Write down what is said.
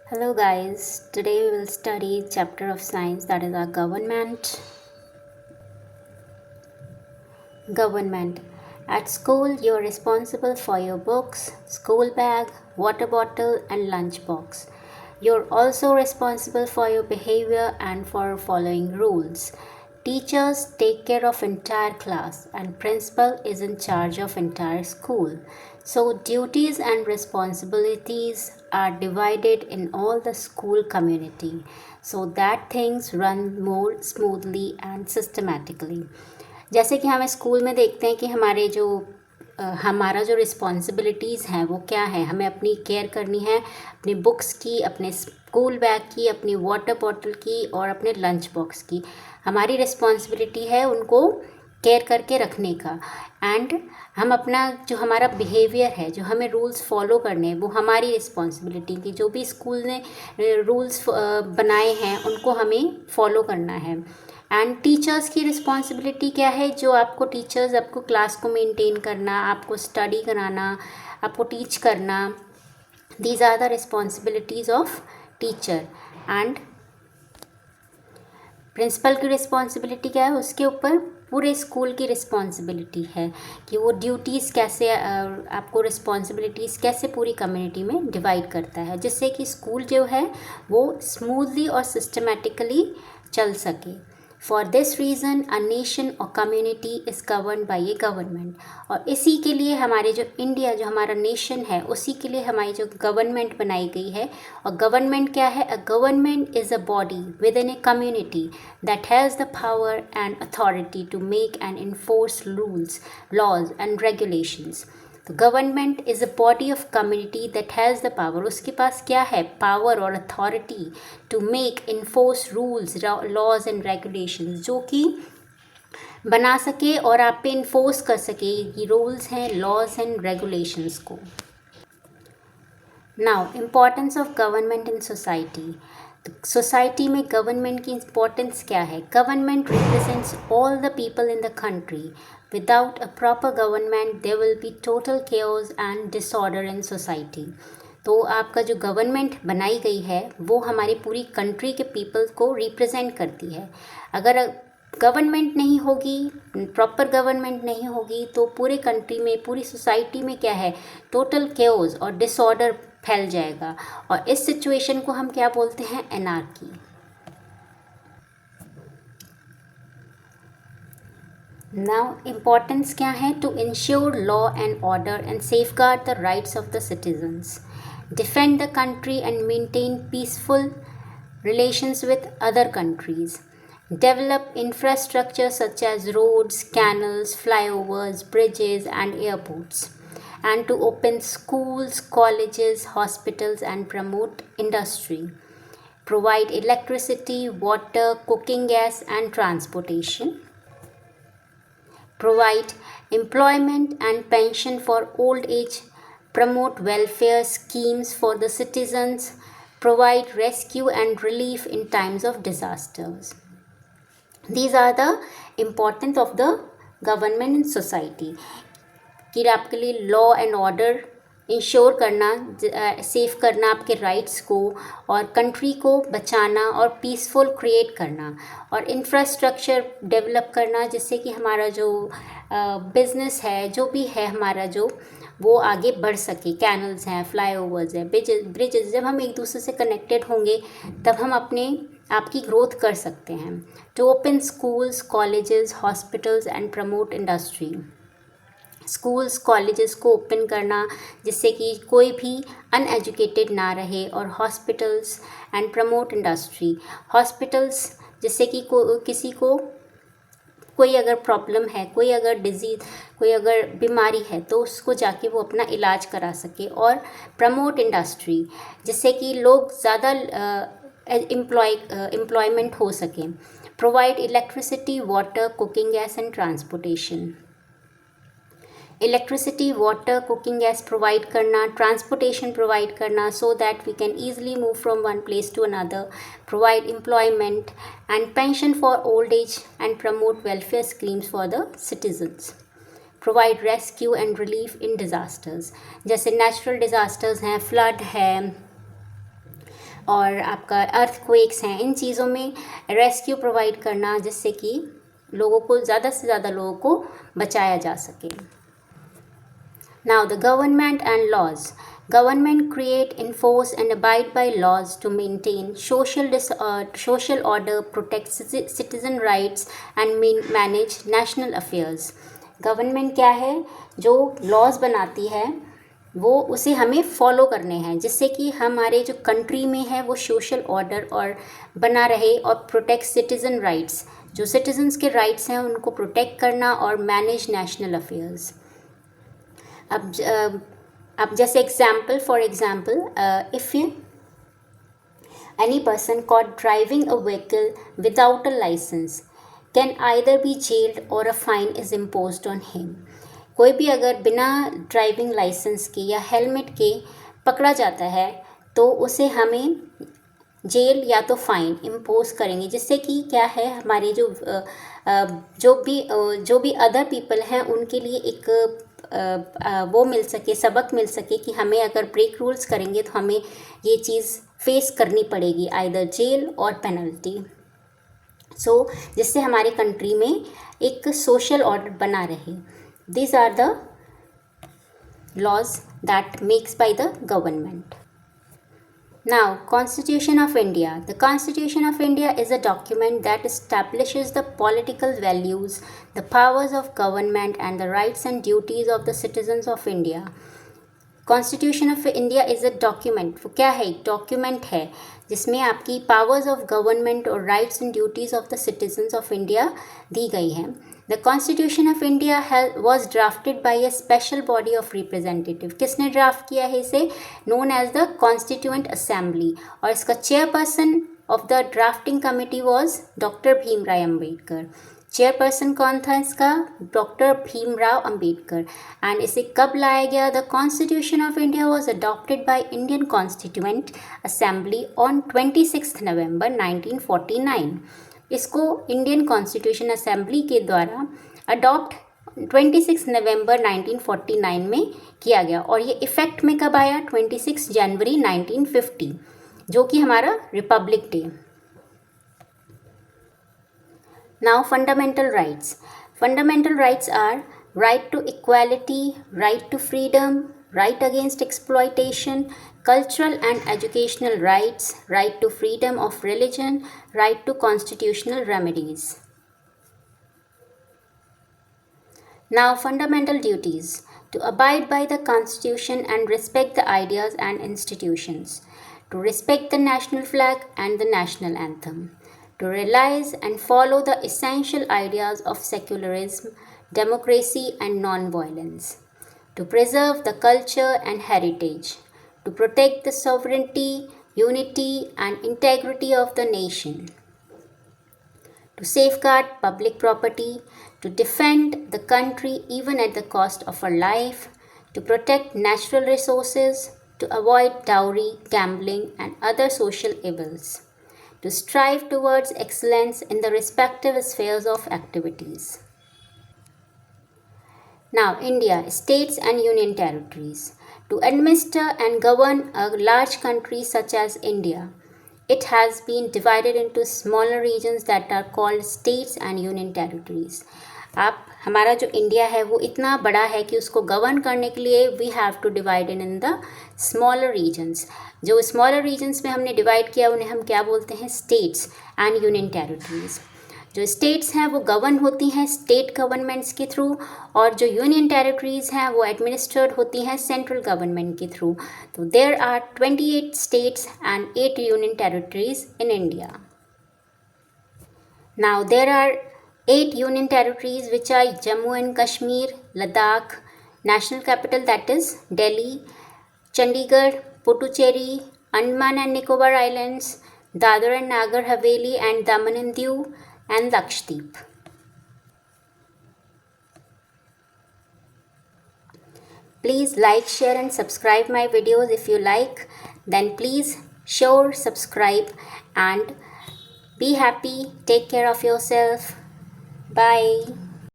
Hello guys, today we will study chapter of science that is our government. Government. At school you are responsible for your books, school bag, water bottle and lunch box. You're also responsible for your behavior and for following rules. Teachers take care of entire class and principal is in charge of entire school. So duties and responsibilities are divided in all the school community so that things run more smoothly and systematically. जैसे कि हमें school में देखते हैं कि हमारा जो responsibilities हैं वो क्या है। हमें अपनी केयर करनी है अपनी बुक्स की, अपने स्कूल बैग की, अपनी वाटर बॉटल की और अपने लंच बॉक्स की। हमारी रिस्पॉन्सिबिलिटी है उनको केयर करके रखने का। एंड हम अपना जो हमारा बिहेवियर है, जो हमें रूल्स फॉलो करने हैं, वो हमारी रिस्पॉन्सिबिलिटी की। जो भी स्कूल ने रूल्स बनाए हैं उनको हमें फॉलो करना है। एंड टीचर्स की रिस्पॉन्सिबिलिटी क्या है? जो आपको टीचर्स आपको क्लास को मेंटेन करना, आपको स्टडी कराना, आपको टीच करना, these are the responsibilities of teacher. And principal की रिस्पॉन्सिबिलिटी क्या है? उसके ऊपर पूरे स्कूल की रिस्पॉन्सिबिलिटी है कि वो ड्यूटीज़ कैसे आपको रिस्पॉन्सिबिलिटीज़ कैसे पूरी कम्युनिटी में डिवाइड करता है, जिससे कि स्कूल जो है वो स्मूथली और सिस्टमेटिकली चल सके। For this reason a nation और community is govern by a government. और इसी के लिए हमारे जो इंडिया, जो हमारा नेशन है, उसी के लिए हमारी जो गवर्नमेंट बनाई गई है। और गवर्नमेंट क्या है? A government is a body with in a community that has the power and authority to make and enforce rules, laws and regulations. तो government is a body of community that has the power. उसके पास क्या है? Power और authority to make enforce rules, laws and regulations, जो कि बना सके और आप पे इन्फोर्स कर सके ये रूल्स हैं, लॉज एंड रेगुलेशंस को। Now importance of government in society. तो सोसाइटी में गवर्नमेंट की इम्पोर्टेंस क्या है? Government represents all the people in the country. Without a proper government there will be total chaos and disorder in society. तो आपका जो government बनाई गई है वो हमारी पूरी कंट्री के पीपल को रिप्रेजेंट करती है। अगर गवर्नमेंट नहीं होगी, प्रॉपर गवर्नमेंट नहीं होगी, तो पूरे कंट्री में, पूरी सोसाइटी में क्या है? टोटल केओस और डिसऑर्डर फैल जाएगा। और इस सिचुएशन को हम क्या बोलते हैं? एनार्की। नाउ इम्पॉर्टेंस क्या है? To ensure law and order and safeguard the rights of the citizens, defend the country and maintain peaceful relations with other countries, develop infrastructure such as roads, canals, flyovers, bridges, and airports, and to open schools, colleges, hospitals, and promote industry, provide electricity, water, cooking gas, and transportation, provide employment and pension for old age, promote welfare schemes for the citizens, provide rescue and relief in times of disasters. These are the importance of the government in society. कि आपके लिए law and order ensure करना, safe करना आपके rights को, और country को बचाना और पीसफुल क्रिएट करना, और इंफ्रास्ट्रक्चर डेवलप करना जिससे कि हमारा जो बिज़नेस है, जो भी है हमारा, जो वो आगे बढ़ सके। कैनल्स हैं, फ्लाईओवर्स हैं, ब्रिजेस। जब हम एक दूसरे से कनेक्टेड होंगे तब हम अपने आपकी ग्रोथ कर सकते हैं। To open schools, colleges, hospitals and promote industry. Schools, colleges को ओपन करना जिससे कि कोई भी अनएजुकेटेड ना रहे, और hospitals and promote industry. Hospitals जिससे कि किसी को कोई अगर प्रॉब्लम है, कोई अगर डिजीज़, कोई अगर बीमारी है तो उसको जाके वो अपना इलाज करा सके। और प्रमोट इंडस्ट्री जिससे कि लोग ज़्यादा एम्प्लॉयमेंट हो सके। Provide electricity, water, cooking gas and transportation. Electricity, water, cooking gas provide करना, ट्रांसपोर्टेशन प्रोवाइड करना so that we can easily move from one place to another, provide employment and pension for old age and promote welfare schemes for the citizens, provide rescue and relief in disasters. जैसे natural disasters हैं, flood है, और आपका earthquakes हैं, इन चीज़ों में rescue provide करना, जिससे कि लोगों को ज़्यादा से ज़्यादा लोगों को बचाया जा सके। Now, the government and laws. Government create, enforce, and abide by laws to maintain social order, protect citizen rights, and manage national affairs. Government क्या है? जो laws बनाती है वो उसे हमें फॉलो करने हैं, जिससे कि हमारे जो कंट्री में है वो सोशल ऑर्डर और बना रहे, और प्रोटेक्ट सिटीज़न राइट्स, जो सिटीजन्स के राइट्स हैं उनको प्रोटेक्ट करना, और मैनेज नेशनल अफेयर्स। अब जैसे example, for example, if any person caught driving a vehicle without a license can either be jailed or a fine is imposed on him. कोई भी अगर बिना ड्राइविंग लाइसेंस के या हेलमेट के पकड़ा जाता है तो उसे हमें जेल या तो फाइन इम्पोज करेंगे, जिससे कि क्या है, हमारे जो भी अदर पीपल हैं उनके लिए एक वो मिल सके, सबक मिल सके कि हमें अगर ब्रेक रूल्स करेंगे तो हमें ये चीज़ फेस करनी पड़ेगी, आइदर जेल और पेनल्टी। जिससे हमारे कंट्री में एक सोशल ऑर्डर बना रहे। These are the laws that makes by the government. Now, Constitution of India. The Constitution of India is a document that establishes the political values, the powers of government, and the rights and duties of the citizens of India. Constitution of India is a document. वो क्या है? एक document है जिसमें आपकी powers of government और rights and duties of the citizens of India दी गई हैं। The constitution of India was drafted by a special body of representative. किसने ड्राफ्ट किया है इसे? Known as the constituent assembly, और इसका chairperson of the drafting committee was doctor Bhimrao Ambedkar. Chairperson कौन था इसका? डॉक्टर भीमराव अंबेडकर। एंड इसे कब लाया गया? The constitution of India was adopted by Indian constituent assembly on 26 नवंबर 1949। इसको इंडियन कॉन्स्टिट्यूशन असेंबली के द्वारा अडॉप्ट 26 नवंबर 1949 में किया गया, और ये इफ़ेक्ट में कब आया? 26 जनवरी 1950, जो कि हमारा Republic day. Now, fundamental rights. Fundamental rights are right to equality, right to freedom, right against exploitation, cultural and educational rights, right to freedom of religion, right to constitutional remedies. Now, fundamental duties. To abide by the Constitution and respect the ideas and institutions. To respect the national flag and the national anthem. To realize and follow the essential ideas of secularism, democracy, and non-violence. To preserve the culture and heritage. To protect the sovereignty, unity, and integrity of the nation. To safeguard public property. To defend the country even at the cost of our life. To protect natural resources. To avoid dowry, gambling, and other social evils. To strive towards excellence in the respective spheres of activities. Now, India, states and union territories. To administer and govern a large country such as India, it has been divided into smaller regions that are called states and union territories. हमारा जो India है वो इतना बड़ा है कि उसको govern करने के लिए we have to divide in the smaller regions. जो स्मॉलर रीजन्स में हमने डिवाइड किया उन्हें हम क्या बोलते हैं? States and union territories. जो स्टेट्स हैं वो गवर्न होती हैं स्टेट गवर्नमेंट्स के थ्रू, और जो यूनियन टेरिटरीज हैं वो एडमिनिस्ट्रेड होती हैं सेंट्रल गवर्नमेंट के थ्रू। तो there are 28 states and 8 union territories in India. Now there are 8 union territories, which are Jammu and Kashmir, Ladakh, national capital that is Delhi, Chandigarh, Puducherry, Andaman and Nicobar Islands, Dadar and Nagar Haveli, and Daman and Diu, and Lakshadweep. Please like, share, and subscribe my videos. If you like, then please share, subscribe, and be happy. Take care of yourself. Bye.